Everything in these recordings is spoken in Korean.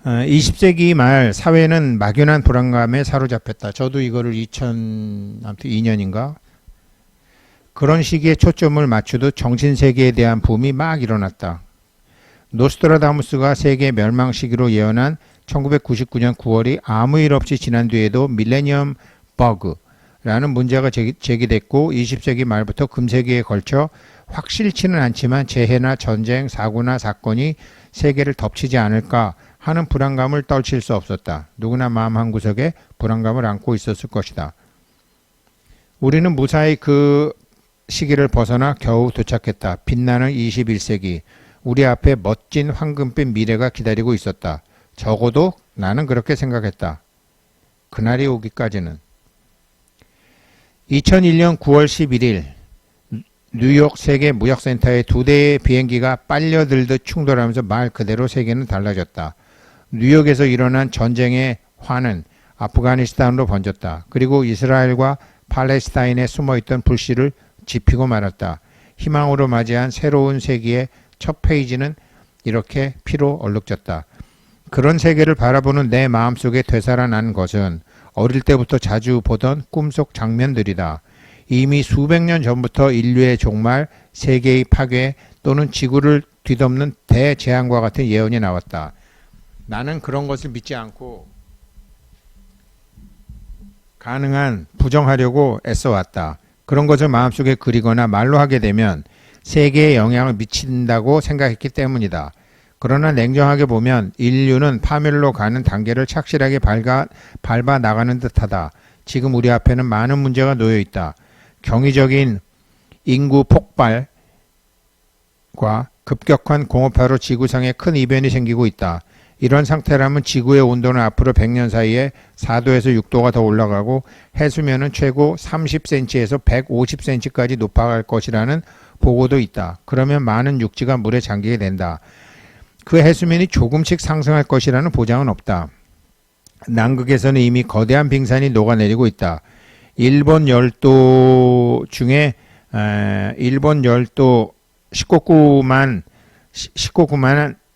20세기 말 사회는 막연한 불안감에 사로잡혔다. 저도 이거를 2002년인가 그런 시기에 초점을 맞추듯 정신세계에 대한 붐이 막 일어났다. 노스트라다무스가 세계 멸망 시기로 예언한 1999년 9월이 아무 일 없이 지난 뒤에도 밀레니엄 버그라는 문제가 제기됐고 20세기 말부터 금세기에 걸쳐 확실치는 않지만 재해나 전쟁, 사고나 사건이 세계를 덮치지 않을까 하는 불안감을 떨칠 수 없었다. 누구나 마음 한구석에 불안감을 안고 있었을 것이다. 우리는 무사히 그 시기를 벗어나 겨우 도착했다. 빛나는 21세기. 우리 앞에 멋진 황금빛 미래가 기다리고 있었다. 적어도 나는 그렇게 생각했다. 그날이 오기까지는. 2001년 9월 11일 뉴욕 세계무역센터에 2대의 비행기가 빨려들듯 충돌하면서 말 그대로 세계는 달라졌다. 뉴욕에서 일어난 전쟁의 화는 아프가니스탄으로 번졌다. 그리고 이스라엘과 팔레스타인에 숨어있던 불씨를 지피고 말았다. 희망으로 맞이한 새로운 세기의 첫 페이지는 이렇게 피로 얼룩졌다. 그런 세계를 바라보는 내 마음속에 되살아난 것은 어릴 때부터 자주 보던 꿈속 장면들이다. 이미 수백 년 전부터 인류의 종말, 세계의 파괴 또는 지구를 뒤덮는 대재앙과 같은 예언이 나왔다. 나는 그런 것을 믿지 않고 가능한 부정하려고 애써왔다. 그런 것을 마음속에 그리거나 말로 하게 되면 세계에 영향을 미친다고 생각했기 때문이다. 그러나 냉정하게 보면 인류는 파멸로 가는 단계를 착실하게 밟아 나가는 듯하다. 지금 우리 앞에는 많은 문제가 놓여 있다. 경이적인 인구 폭발과 급격한 공업화로 지구상에 큰 이변이 생기고 있다. 이런 상태라면 지구의 온도는 앞으로 100년 사이에 4도에서 6도가 더 올라가고 해수면은 최고 30cm에서 150cm까지 높아갈 것이라는 보고도 있다. 그러면 많은 육지가 물에 잠기게 된다. 그 해수면이 조금씩 상승할 것이라는 보장은 없다. 남극에서는 이미 거대한 빙산이 녹아내리고 있다. 일본 열도 중에 일본 열도 19구만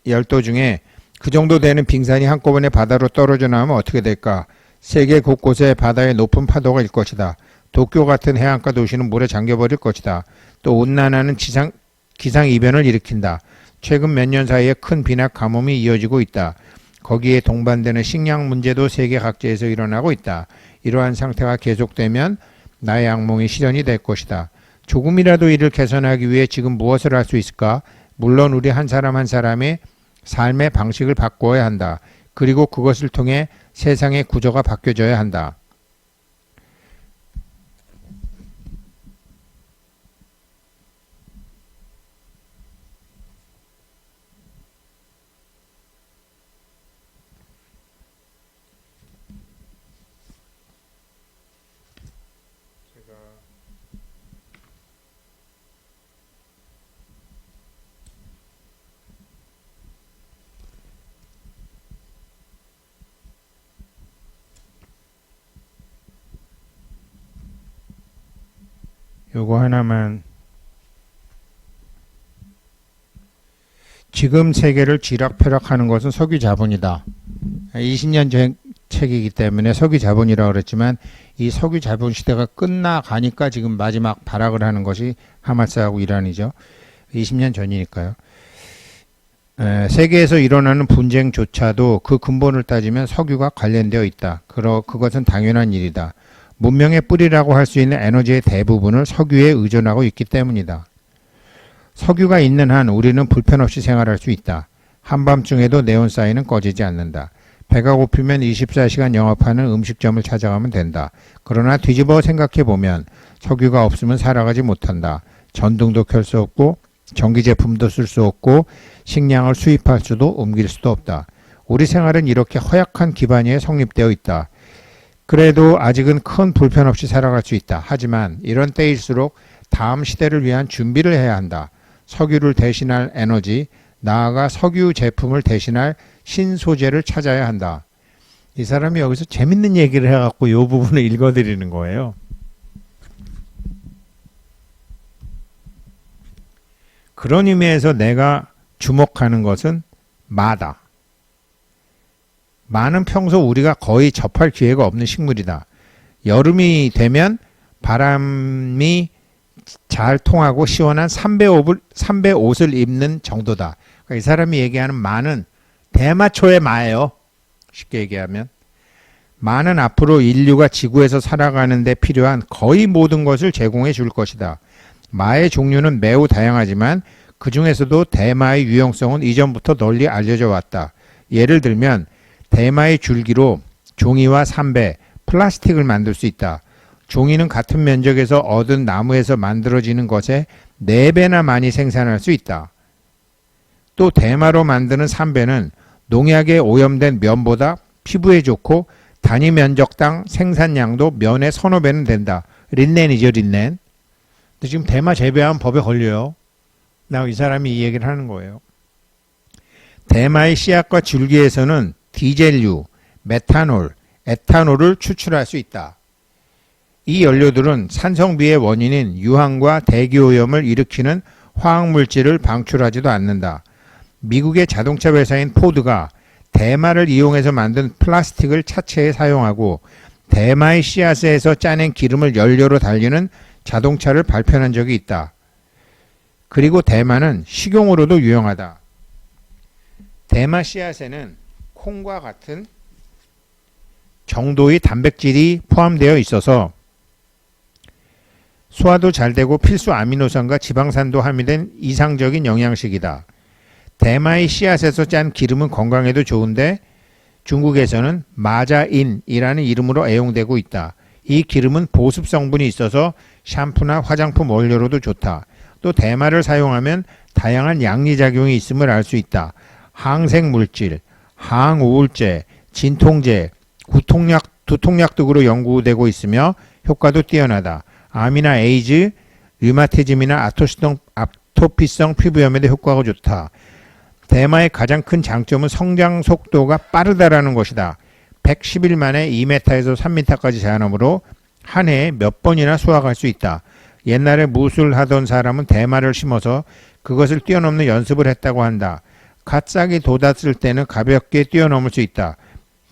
열도 중에 그 정도 되는 빙산이 한꺼번에 바다로 떨어져 나오면 어떻게 될까? 세계 곳곳에 바다의 높은 파도가 일 것이다. 도쿄 같은 해안가 도시는 물에 잠겨버릴 것이다. 또 온난화는 기상이변을 일으킨다. 최근 몇 년 사이에 큰 비나 가뭄이 이어지고 있다. 거기에 동반되는 식량 문제도 세계 각지에서 일어나고 있다. 이러한 상태가 계속되면 나의 악몽이 실현이 될 것이다. 조금이라도 이를 개선하기 위해 지금 무엇을 할 수 있을까? 물론 우리 한 사람 한 사람의 삶의 방식을 바꿔야 한다. 그리고 그것을 통해 세상의 구조가 바뀌어져야 한다. 요거 하나만. 지금 세계를 쥐락펴락하는 것은 석유 자본이다. 20년 전 책이기 때문에 석유 자본이라고 그랬지만 이 석유 자본 시대가 끝나가니까 지금 마지막 발악을 하는 것이 하마스하고 이란이죠. 20년 전이니까요. 세계에서 일어나는 분쟁조차도 그 근본을 따지면 석유가 관련되어 있다. 그것은 당연한 일이다. 문명의 뿌리라고 할 수 있는 에너지의 대부분을 석유에 의존하고 있기 때문이다. 석유가 있는 한 우리는 불편 없이 생활할 수 있다. 한밤중에도 네온사인은 꺼지지 않는다. 배가 고프면 24시간 영업하는 음식점을 찾아가면 된다. 그러나 뒤집어 생각해보면 석유가 없으면 살아가지 못한다. 전등도 켤 수 없고 전기제품도 쓸 수 없고 식량을 수입할 수도 옮길 수도 없다. 우리 생활은 이렇게 허약한 기반 위에 성립되어 있다. 그래도 아직은 큰 불편 없이 살아갈 수 있다. 하지만 이런 때일수록 다음 시대를 위한 준비를 해야 한다. 석유를 대신할 에너지, 나아가 석유 제품을 대신할 신소재를 찾아야 한다. 이 사람이 여기서 재밌는 얘기를 해갖고 이 부분을 읽어드리는 거예요. 그런 의미에서 내가 주목하는 것은 마다. 마는 평소 우리가 거의 접할 기회가 없는 식물이다. 여름이 되면 바람이 잘 통하고 시원한 삼배 옷을 입는 정도다. 그러니까 이 사람이 얘기하는 마는 대마초의 마예요. 쉽게 얘기하면. 마는 앞으로 인류가 지구에서 살아가는 데 필요한 거의 모든 것을 제공해 줄 것이다. 마의 종류는 매우 다양하지만 그 중에서도 대마의 유용성은 이전부터 널리 알려져 왔다. 예를 들면 대마의 줄기로 종이와 삼배, 플라스틱을 만들 수 있다. 종이는 같은 면적에서 얻은 나무에서 만들어지는 것에 4배나 많이 생산할 수 있다. 또 대마로 만드는 삼배는 농약에 오염된 면보다 피부에 좋고 단위 면적당 생산량도 면의 서너 배는 된다. 린넨이죠, 린넨. 근데 지금 대마 재배하면 법에 걸려요. 나 이 사람이 이 얘기를 하는 거예요. 대마의 씨앗과 줄기에서는 디젤류, 메탄올, 에탄올을 추출할 수 있다. 이 연료들은 산성비의 원인인 유황과 대기오염을 일으키는 화학물질을 방출하지도 않는다. 미국의 자동차 회사인 포드가 대마를 이용해서 만든 플라스틱을 차체에 사용하고 대마의 씨앗에서 짜낸 기름을 연료로 달리는 자동차를 발표한 적이 있다. 그리고 대마는 식용으로도 유용하다. 대마 씨앗에는 콩과 같은 정도의 단백질이 포함되어 있어서 소화도 잘 되고 필수 아미노산과 지방산도 함유된 이상적인 영양식이다. 대마의 씨앗에서 짠 기름은 건강에도 좋은데 중국에서는 마자인이라는 이름으로 애용되고 있다. 이 기름은 보습 성분이 있어서 샴푸나 화장품 원료로도 좋다. 또 대마를 사용하면 다양한 양리작용이 있음을 알 수 있다. 항생물질, 항우울제, 진통제, 두통약 등으로 연구되고 있으며 효과도 뛰어나다. 암이나 에이즈, 류마티즘이나 아토피성 피부염에도 효과가 좋다. 대마의 가장 큰 장점은 성장 속도가 빠르다라는 것이다. 110일 만에 2m에서 3m까지 자라나므로 한 해에 몇 번이나 수확할 수 있다. 옛날에 무술하던 사람은 대마를 심어서 그것을 뛰어넘는 연습을 했다고 한다. 갓싹이 돋았을 때는 가볍게 뛰어넘을 수 있다.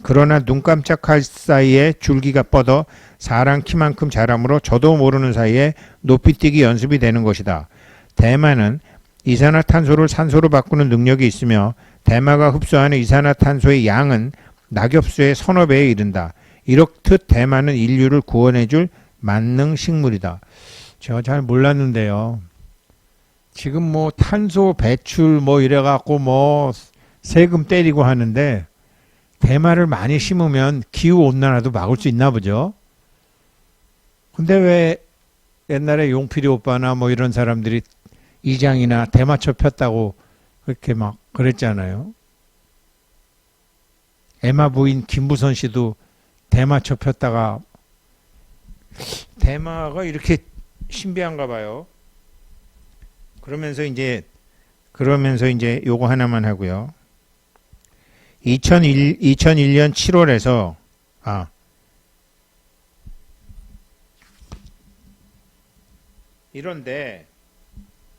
그러나 눈 깜짝할 사이에 줄기가 뻗어 사람 키만큼 자라므로 저도 모르는 사이에 높이뛰기 연습이 되는 것이다. 대마는 이산화탄소를 산소로 바꾸는 능력이 있으며 대마가 흡수하는 이산화탄소의 양은 낙엽수의 서너 배에 이른다. 이렇듯 대마는 인류를 구원해줄 만능 식물이다. 제가 잘 몰랐는데요. 지금 뭐 탄소 배출 뭐 이래갖고 뭐 세금 때리고 하는데 대마를 많이 심으면 기후온난화도 막을 수 있나 보죠. 근데 왜 옛날에 용필이 오빠나 뭐 이런 사람들이 이장이나 대마초 폈다고 그렇게 막 그랬잖아요. 에마 부인 김부선 씨도 대마초 폈다가 대마가 이렇게 신비한가 봐요. 그러면서 이제 요거 하나만 하고요. 2001년 7월에서 이런데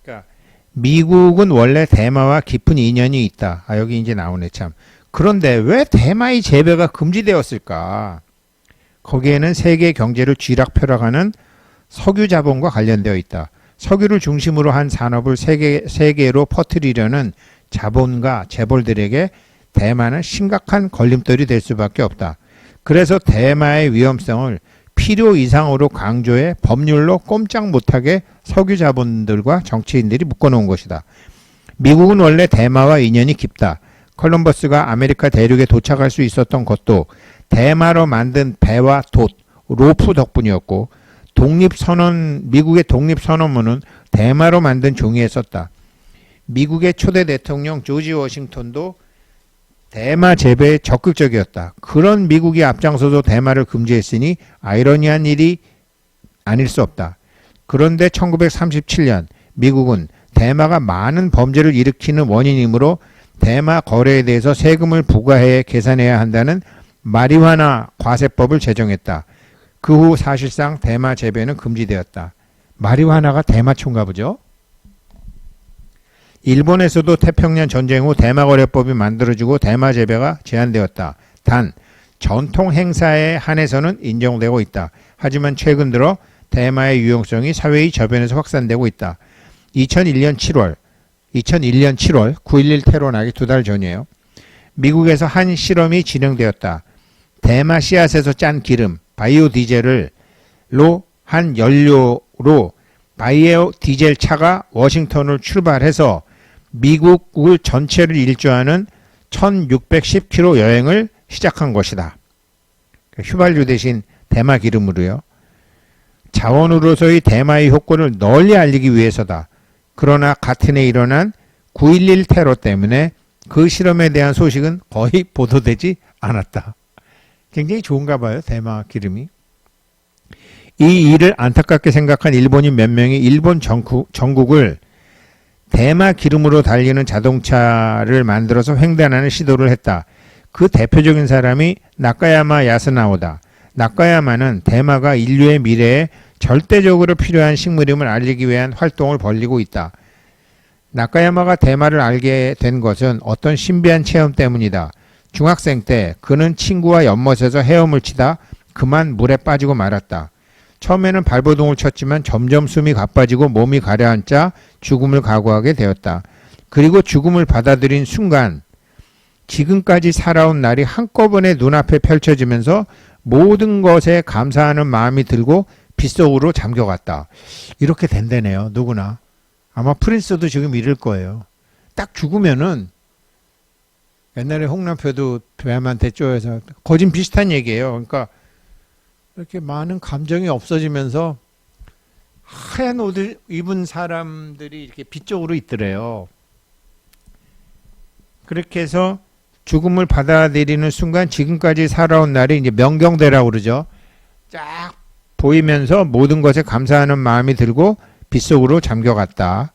그러니까 미국은 원래 대마와 깊은 인연이 있다. 여기 이제 나오네 참. 그런데 왜 대마의 재배가 금지되었을까? 거기에는 세계 경제를 쥐락펴락하는 석유 자본과 관련되어 있다. 석유를 중심으로 한 산업을 세계로 퍼뜨리려는 자본가 재벌들에게 대마는 심각한 걸림돌이 될 수밖에 없다. 그래서 대마의 위험성을 필요 이상으로 강조해 법률로 꼼짝 못하게 석유 자본들과 정치인들이 묶어놓은 것이다. 미국은 원래 대마와 인연이 깊다. 콜럼버스가 아메리카 대륙에 도착할 수 있었던 것도 대마로 만든 배와 돛, 로프 덕분이었고 미국의 독립선언문은 대마로 만든 종이에 썼다. 미국의 초대 대통령 조지 워싱턴도 대마 재배에 적극적이었다. 그런 미국이 앞장서서 대마를 금지했으니 아이러니한 일이 아닐 수 없다. 그런데 1937년 미국은 대마가 많은 범죄를 일으키는 원인이므로 대마 거래에 대해서 세금을 부과해 계산해야 한다는 마리화나 과세법을 제정했다. 그 후 사실상 대마 재배는 금지되었다. 마리화나가 대마초인가 보죠? 일본에서도 태평양 전쟁 후 대마거래법이 만들어지고 대마 재배가 제한되었다. 단 전통 행사에 한해서는 인정되고 있다. 하지만 최근 들어 대마의 유용성이 사회의 저변에서 확산되고 있다. 2001년 7월 9.11 테러 나기 2달 전이에요. 미국에서 한 실험이 진행되었다. 대마 씨앗에서 짠 기름, 바이오 디젤로 한 연료로 바이오 디젤 차가 워싱턴을 출발해서 미국을 전체를 일주하는 1610km 여행을 시작한 것이다. 휘발유 대신 대마 기름으로요. 자원으로서의 대마의 효과를 널리 알리기 위해서다. 그러나 같은 해 일어난 9.11 테러 때문에 그 실험에 대한 소식은 거의 보도되지 않았다. 굉장히 좋은가 봐요. 대마 기름이. 이 일을 안타깝게 생각한 일본인 몇 명이 일본 전국을 대마 기름으로 달리는 자동차를 만들어서 횡단하는 시도를 했다. 그 대표적인 사람이 나카야마 야스나오다. 나카야마는 대마가 인류의 미래에 절대적으로 필요한 식물임을 알리기 위한 활동을 벌이고 있다. 나카야마가 대마를 알게 된 것은 어떤 신비한 체험 때문이다. 중학생 때 그는 친구와 연못에서 헤엄을 치다 그만 물에 빠지고 말았다. 처음에는 발버둥을 쳤지만 점점 숨이 가빠지고 몸이 가라앉자 죽음을 각오하게 되었다. 그리고 죽음을 받아들인 순간 지금까지 살아온 날이 한꺼번에 눈앞에 펼쳐지면서 모든 것에 감사하는 마음이 들고 빗속으로 잠겨갔다. 이렇게 된다네요. 누구나. 아마 프린스도 지금 이럴 거예요. 딱 죽으면은 옛날에 홍남표도 뱀한테 쪼여서 거진 비슷한 얘기예요. 그러니까 이렇게 많은 감정이 없어지면서 하얀 옷을 입은 사람들이 이렇게 빛쪽으로 있더래요. 그렇게 해서 죽음을 받아들이는 순간 지금까지 살아온 날이 이제 명경대라고 그러죠. 쫙 보이면서 모든 것에 감사하는 마음이 들고 빗속으로 잠겨갔다.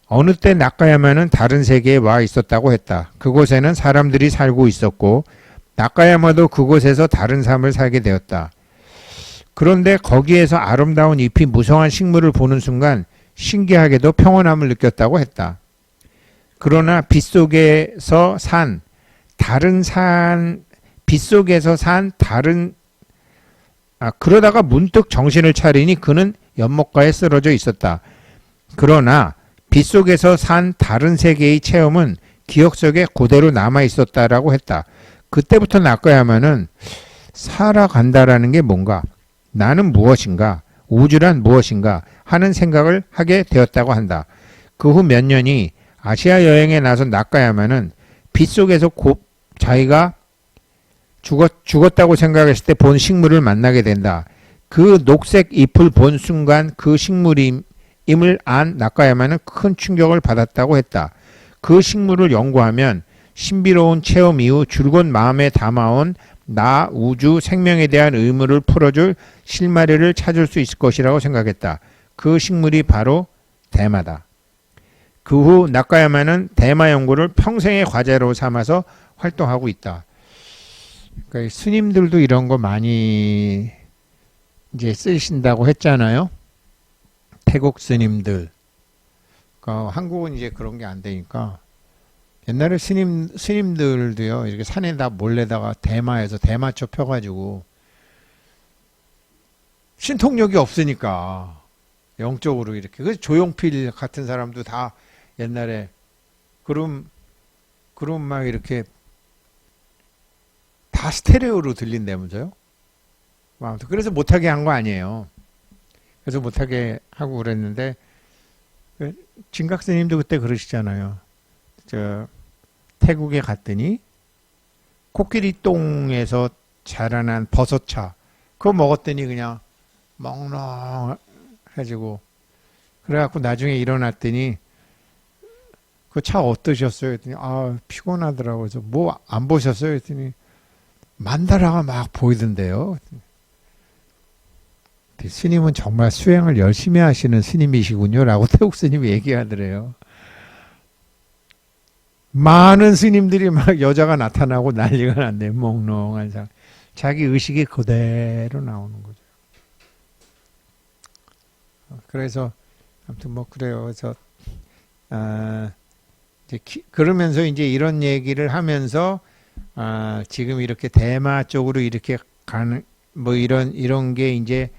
어느 때 나카야마는 다른 세계에 와 있었다고 했다. 그곳에는 사람들이 살고 있었고 나카야마도 그곳에서 다른 삶을 살게 되었다. 그런데 거기에서 아름다운 잎이 무성한 식물을 보는 순간 신기하게도 평온함을 느꼈다고 했다. 그러나 빗속에서 산 그러다가 문득 정신을 차리니 그는 연못가에 쓰러져 있었다. 그러나 빗속에서 산 다른 세계의 체험은 기억 속에 그대로 남아 있었다라고 했다. 그때부터 나카야마는 살아간다라는 게 뭔가, 나는 무엇인가, 우주란 무엇인가 하는 생각을 하게 되었다고 한다. 그 후 몇 년이 아시아 여행에 나선 나카야마는 빗속에서 자기가 죽었다고 생각했을 때 본 식물을 만나게 된다. 그 녹색 잎을 본 순간 그 식물임을 안 나카야마는 큰 충격을 받았다고 했다. 그 식물을 연구하면 신비로운 체험 이후 줄곧 마음에 담아온 나, 우주, 생명에 대한 의무를 풀어줄 실마리를 찾을 수 있을 것이라고 생각했다. 그 식물이 바로 대마다. 그 후 나카야마는 대마 연구를 평생의 과제로 삼아서 활동하고 있다. 그러니까 스님들도 이런 거 많이 이제 쓰신다고 했잖아요. 태국 스님들. 그러니까 한국은 이제 그런 게 안 되니까 옛날에 스님들도요 이렇게 산에다 몰래다가 대마에서 대마초 펴가지고 신통력이 없으니까 영적으로 이렇게 그래서 조용필 같은 사람도 다 옛날에 그럼 막 이렇게 다 스테레오로 들린다면서요? 아무튼 그래서 못하게 한 거 아니에요. 그래서 못하게 하고 그랬는데 진각스님도 그때 그러시잖아요. 태국에 갔더니 코끼리 똥에서 자라난 버섯차 그거 먹었더니 그냥 멍렁해지고 그래갖고 나중에 일어났더니 그 차 어떠셨어요? 했더니 피곤하더라고요. 그래서 뭐 안 보셨어요? 했더니 만다라가 막 보이던데요. 스님은 정말 수행을 열심히 하시는 스님이시군요 라고 태국 스님이 얘기하더래요. 많은 스님들이 막 여자가 나타나고 난리가 났네. 몽롱한 상. 자기 의식이 그대로 나오는 거죠. 그래서 아무튼 뭐 그래요. 그래서 그러면서 이제 이런 얘기를 하면서 지금 이렇게 대마 쪽으로 이렇게 가는 뭐 이런 게 이제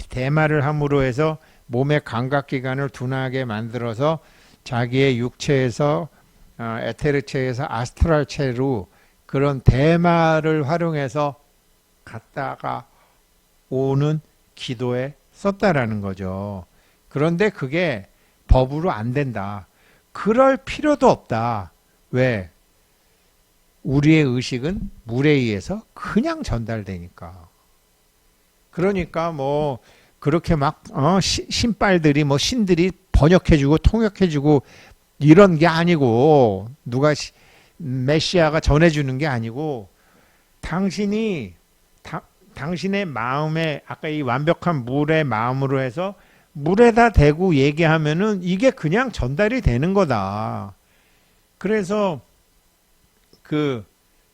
대마를 함으로 해서 몸의 감각기관을 둔하게 만들어서 자기의 육체에서 에테르체에서 아스트랄체로 그런 대마를 활용해서 갔다가 오는 기도에 썼다라는 거죠. 그런데 그게 법으로 안 된다. 그럴 필요도 없다. 왜? 우리의 의식은 물에 의해서 그냥 전달되니까. 그러니까 뭐 그렇게 막 신빨들이 뭐 신들이 번역해주고 통역해주고 이런 게 아니고 누가 메시아가 전해주는 게 아니고 당신의 마음에 아까 이 완벽한 물의 마음으로 해서 물에다 대고 얘기하면은 이게 그냥 전달이 되는 거다. 그래서 그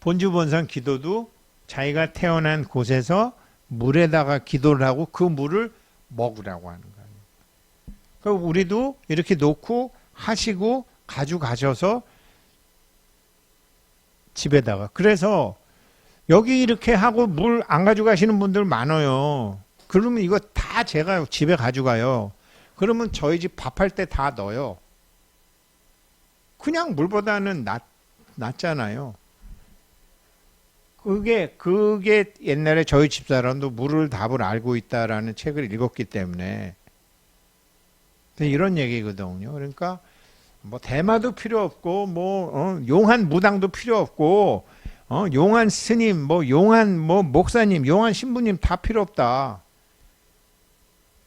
본주본상 기도도 자기가 태어난 곳에서 물에다가 기도를 하고 그 물을 먹으라고 하는 거예요. 그러니까 우리도 이렇게 놓고 하시고 가져가셔서 집에다가. 그래서 여기 이렇게 하고 물 안 가져가시는 분들 많아요. 그러면 이거 다 제가 집에 가져가요. 그러면 저희 집 밥할 때 다 넣어요. 그냥 물보다는 낫잖아요. 그게 옛날에 저희 집사람도 물을 답을 알고 있다라는 책을 읽었기 때문에 이런 얘기거든요. 그러니까 뭐 대마도 필요 없고 뭐 용한 무당도 필요 없고 용한 스님 뭐 용한 뭐 목사님 용한 신부님 다 필요 없다.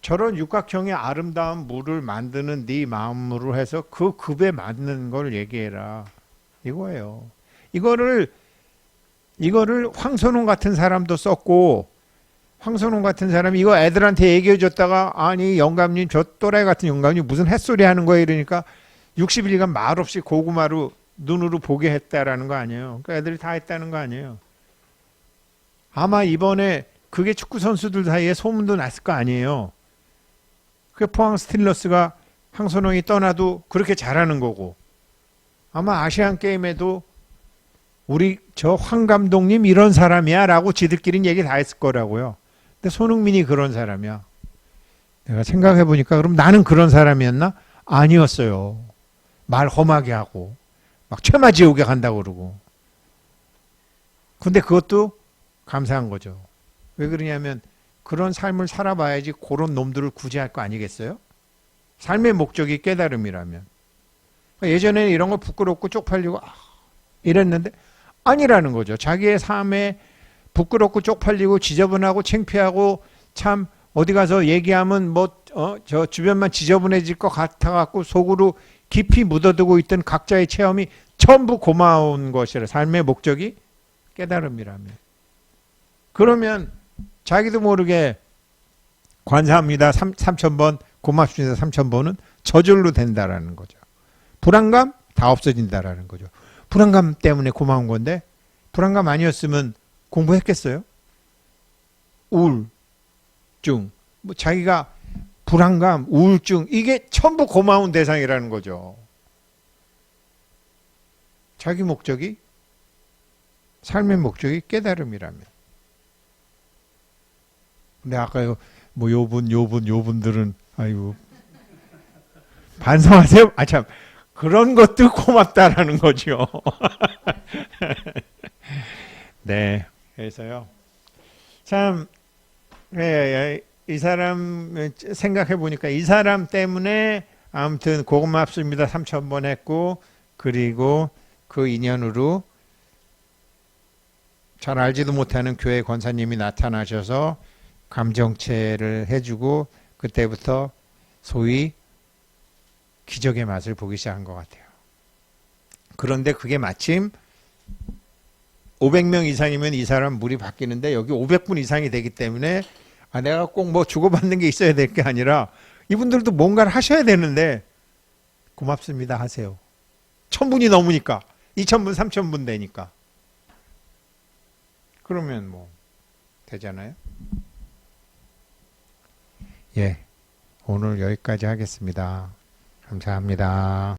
저런 육각형의 아름다운 물을 만드는 네 마음으로 해서 그 급에 맞는 걸 얘기해라. 이거예요. 이거를 황선홍 같은 사람도 썼고, 황선홍 같은 사람이 이거 애들한테 얘기해 줬다가, 아니 영감님 저 또라이 같은 영감님 무슨 햇소리 하는 거예요. 이러니까 60일간 말없이 고구마로 눈으로 보게 했다라는 거 아니에요. 그러니까 애들이 다 했다는 거 아니에요. 아마 이번에 그게 축구 선수들 사이에 소문도 났을 거 아니에요. 그 포항 스틸러스가 황선홍이 떠나도 그렇게 잘하는 거고, 아마 아시안 게임에도 우리 저 황 감독님 이런 사람이야 라고 지들끼리는 얘기 다 했을 거라고요. 근데 손흥민이 그런 사람이야. 내가 생각해 보니까 그럼 나는 그런 사람이었나? 아니었어요. 말 험하게 하고 막 퇴마지옥에 간다고 그러고. 근데 그것도 감사한 거죠. 왜 그러냐면 그런 삶을 살아봐야지 그런 놈들을 구제할 거 아니겠어요? 삶의 목적이 깨달음이라면. 예전에는 이런 거 부끄럽고 쪽팔리고 이랬는데 아니라는 거죠. 자기의 삶에 부끄럽고 쪽팔리고 지저분하고 창피하고 참 어디 가서 얘기하면 저 주변만 지저분해질 것 같아 갖고 속으로 깊이 묻어두고 있던 각자의 체험이 전부 고마운 것이라. 삶의 목적이 깨달음이라면. 그러면 자기도 모르게 감사합니다 3,000번 고맙습니다 3,000번은 저절로 된다라는 거죠. 불안감 다 없어진다라는 거죠. 불안감 때문에 고마운 건데 불안감 아니었으면 공부했겠어요? 우울증, 뭐 자기가 불안감, 우울증 이게 전부 고마운 대상이라는 거죠. 자기 목적이 삶의 목적이 깨달음이라면. 근데 아까 뭐 요분들은 아이고 반성하세요. 참 그런 것도 고맙다라는 거죠. 네, 그래서요. 참, 이 사람 생각해 보니까 이 사람 때문에 아무튼 고맙습니다 3,000번 했고, 그리고 그 인연으로 잘 알지도 못하는 교회 권사님이 나타나셔서 감정체를 해주고 그때부터 소위 기적의 맛을 보기 시작한 것 같아요. 그런데 그게 마침 500명 이상이면 이 사람 물이 바뀌는데 여기 500분 이상이 되기 때문에 내가 꼭 뭐 주고받는 게 있어야 될 게 아니라 이분들도 뭔가를 하셔야 되는데 고맙습니다 하세요. 1,000분이 넘으니까 2,000분 3,000분 되니까 그러면 뭐 되잖아요. 예, 오늘 여기까지 하겠습니다. 감사합니다.